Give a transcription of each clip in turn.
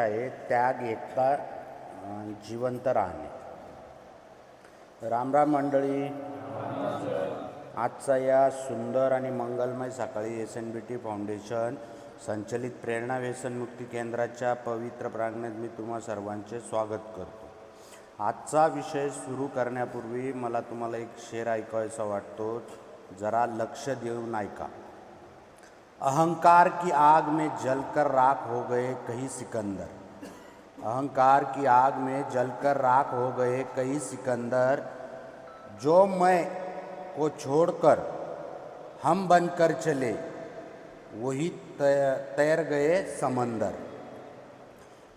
आहे त्याग, एकता, जिवंत राहणे. रामराम मंडळी. आजचा या सुंदर आणि मंगलमय सकाळी SNBT फाउंडेशन संचलित प्रेरणा व्यसनमुक्ती केंद्राच्या पवित्र प्रांगणात मी तुम्हा सर्वांचे स्वागत करतो. आजचा विषय सुरू करण्यापूर्वी मला तुम्हाला एक शेर ऐकायचा वाटतो, जरा लक्ष देऊन ऐका. अहंकार की आग में जलकर राख हो गए कई सिकंदर. अहंकार की आग में जलकर राख हो गए कई सिकंदर. जो मैं को छोड़कर हम बनकर चले वही तैर गए समंदर.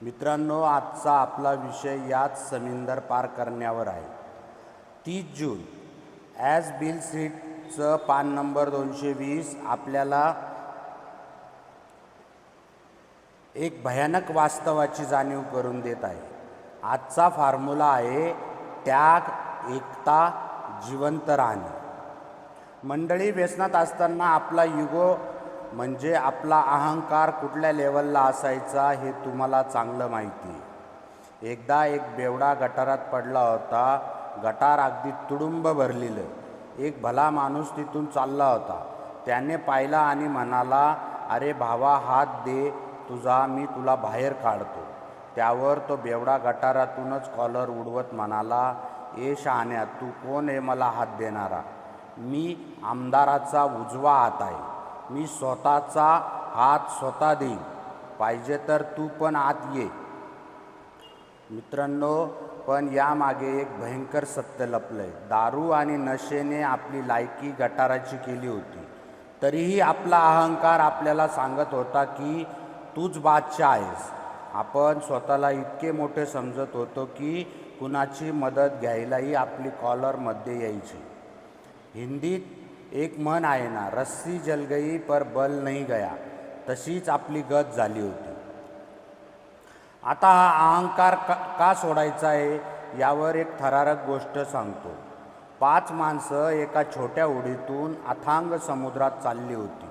मित्रांनो, आजचा आपला विषय याच समुद्र पार करण्यावर आहे. 30 जून ॲज बिल सीटचं पान नंबर 220 आपल्याला एक भयानक वास्तवाची जाणीव करून देत आहे. आजचा फॉर्म्युला आहे त्याग, एकता, जिवंत राहणे. मंडळी, व्यसनात असताना आपला युगो म्हणजे आपला अहंकार कुठल्या लेवलला असायचा हे तुम्हाला चांगलं माहिती आहे. एकदा एक बेवडा गटारात पडला होता. गटार अगदी तुडुंब भरलेलं. एक भला माणूस तिथून चालला होता. त्याने पाहिला आणि म्हणाला, अरे भावा, हात दे तुझा, मी तुला बाहेर काढतो. त्यावर तो बेवडा गटारातूनच कॉलर उडवत म्हणाला, ए शहाण्या, तू कोण आहे मला हात देणारा? मी आमदाराचा उजवा हात आहे. मी स्वतःचा हात स्वतः देईन. पाहिजे तर तू पण आत ये. मित्रांनो, पण यामागे एक भयंकर सत्य लपलंय. दारू आणि नशेने आपली लायकी गटाराची केली होती. तरीही आपला अहंकार आपल्याला सांगत होता की तूच बादशाह आहेस. आपण स्वतःला इतके मोठे समजत होतो की कुणाची मदत घ्यायलाही आपली कॉलरमध्ये यायची. हिंदीत एक म्हण आहे ना, रस्सी जल गई पर बल नहीं गया. तशीच आपली गत झाली होती. आता हा अहंकार का सोडायचा आहे यावर एक थरारक गोष्ट सांगतो. 5 माणसं एका छोट्या होडीतून अथांग समुद्रात चालली होती.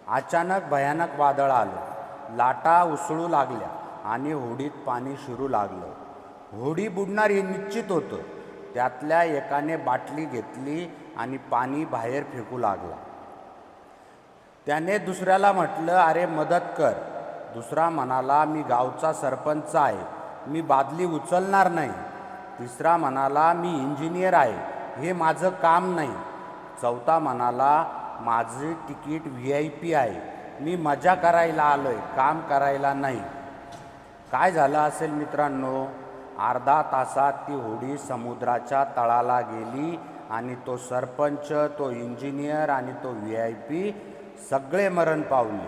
अचानक भयानक वादळ आलं. लाटा उसळू लागल्या आणि होडीत पाणी शिरू लागलं. होडी बुडणार हे निश्चित होतं. त्यातल्या एकाने बाटली घेतली आणि पाणी बाहेर फेकू लागला. त्याने दुसऱ्याला म्हटलं, अरे मदत कर. दुसरा म्हणाला, मी गावचा सरपंच आहे, मी बादली उचलणार नाही. तिसरा म्हणाला, मी इंजिनियर आहे, हे माझं काम नाही. चौथा म्हणाला, माझे तिकीट VIP आहे, मी मजा करायला आलोय, काम करायला नाही. काय झालं असेल मित्रांनो? अर्धा तासात ती होडी समुद्राच्या तळाला गेली आणि तो सरपंच, तो इंजिनियर आणि तो VIP सगळे मरण पावले.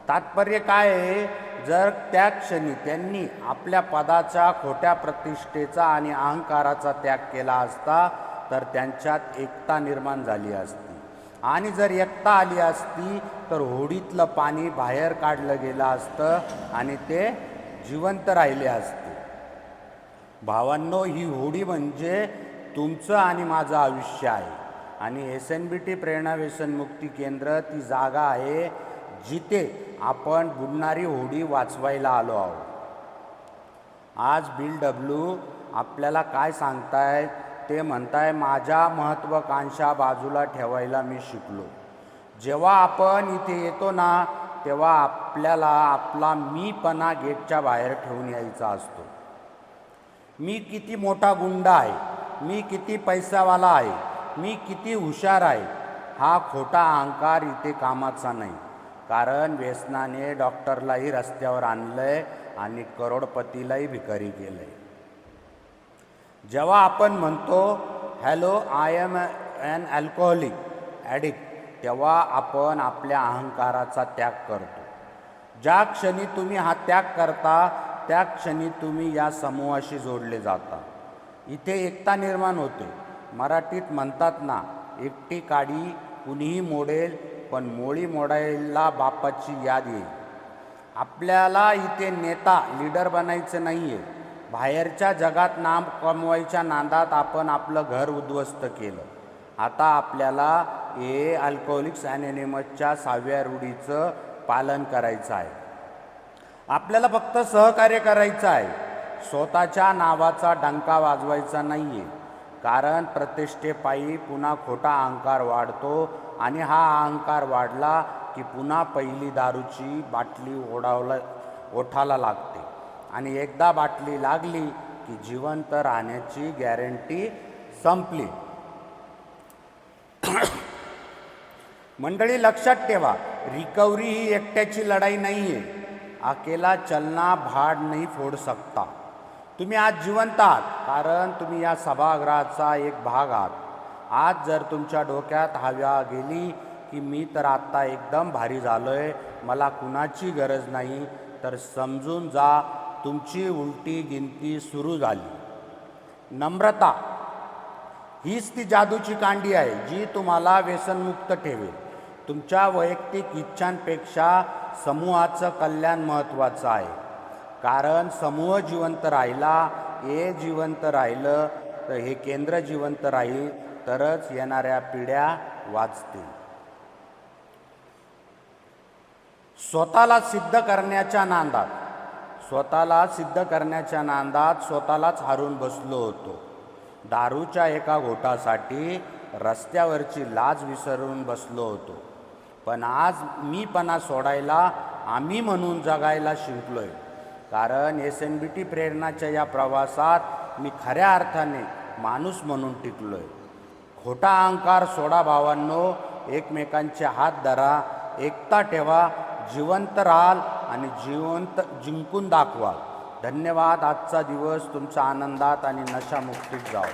तात्पर्य काय आहे? जर त्या क्षणी त्यांनी आपल्या पदाचा, खोट्या प्रतिष्ठेचा आणि अहंकाराचा त्याग केला असता तर त्यांच्यात एकता निर्माण झाली असती. आणि जर एकता आली असती तर होडीतलं पाणी बाहेर काढलं गेलं असतं आणि ते जिवंत राहिले असते. भावांनो, ही होडी म्हणजे तुमचं आणि माझं आयुष्य आहे. आणि SNBT प्रेरणा व्यसनमुक्ती केंद्र ती जागा आहे जिथे आपण बुडणारी होडी वाचवायला आलो आहोत. आज बिल डब्ल्यू आपल्याला काय सांगतायत? ते म्हणताय, माझ्या महत्त्वाकांक्षा बाजूला ठेवायला मी शिकलो. जेव्हा आपण इथे येतो ना, तेव्हा आपल्याला आपला मीपणा गेटच्या बाहेर ठेवून यायचा असतो. मी किती मोठा गुंडा आहे, मी किती पैसावाला आहे, मी किती हुशार आहे, हा खोटा अहंकार इथे कामाचा नाही. कारण व्यसनाने डॉक्टरलाही रस्त्यावर आणलंय आणि करोडपतीलाही भिकारी केलंय. जेव्हा आपण म्हणतो hello, I am an alcoholic addict, तेव्हा आपण आपल्या अहंकाराचा त्याग करतो. ज्या क्षणी तुम्ही हा त्याग करता त्या क्षणी तुम्ही या समूहाशी जोडले जाता. इथे एकता निर्माण होते. मराठीत म्हणतात ना, एकटी काडी कुणीही मोडेल, पण मोळी मोडायला बापाची याद येईल. आपल्याला इथे नेता, लीडर बनायचं नाही आहे. बाहेरच्या जगात नाम कमवायच्या नादात आपण आपलं घर उद्ध्वस्त केलं. आता आपल्याला अल्कोहोलिक्स अनोनिमसच्या 6व्या रूढीचं पालन करायचं आहे. आपल्याला फक्त सहकार्य करायचं आहे, स्वतःच्या नावाचा डंका वाजवायचा नाही आहे. कारण प्रतिष्ठेपायी पुन्हा खोटा अहंकार वाढतो आणि हा अहंकार वाढला की पुन्हा पहिली दारूची बाटली ओठाला लागते आणि एकदा बाटली लागली की जिवंत राहण्याची गॅरंटी संपली. मंडळी, लक्षात ठेवा, रिकव्हरी ही एकट्याची लढाई नाही आहे. अकेला चलना भाड नाही फोड सकता. तुम्ही आज जिवंत आहात कारण तुम्ही या सभागृहाचा एक भाग आहात. आज जर तुमच्या डोक्यात हवा गेली की मी तर आत्ता एकदम भारी झालोय, मला कुणाची गरज नाही, तर समजून जा तुमची उलटी गिनती सुरू झाली. नम्रता हीच ती जादूची कांडी आहे जी तुम्हाला व्यसनमुक्त ठेवेल. तुमच्या वैयक्तिक इच्छांपेक्षा समूहाचं कल्याण महत्त्वाचं आहे. कारण समूह जिवंत राहिला, हे जिवंत राहिलं तर हे केंद्र जिवंत राहील, तरच येणाऱ्या पिढ्या वाचतील. स्वतःला सिद्ध करण्याच्या नांदात स्वतःलाच हारून बसलो होतो. दारूच्या एका घोटासाठी रस्त्यावरची लाज विसरून बसलो होतो. पण आज मीपणा सोडायला आम्ही म्हणून जगायला शिकलोय. कारण SNBT प्रेरणाच्या या प्रवासात मी खऱ्या अर्थाने माणूस म्हणून टिकलोय. खोटा अहंकार सोडा भावांनो, एकमेकांचे हात धरा, एकता ठेवा, जिवंत राहाल आणि जिंकून दाखवा. धन्यवाद. आजचा दिवस तुमच्या आनंदात आणि नशामुक्तीत जाओ.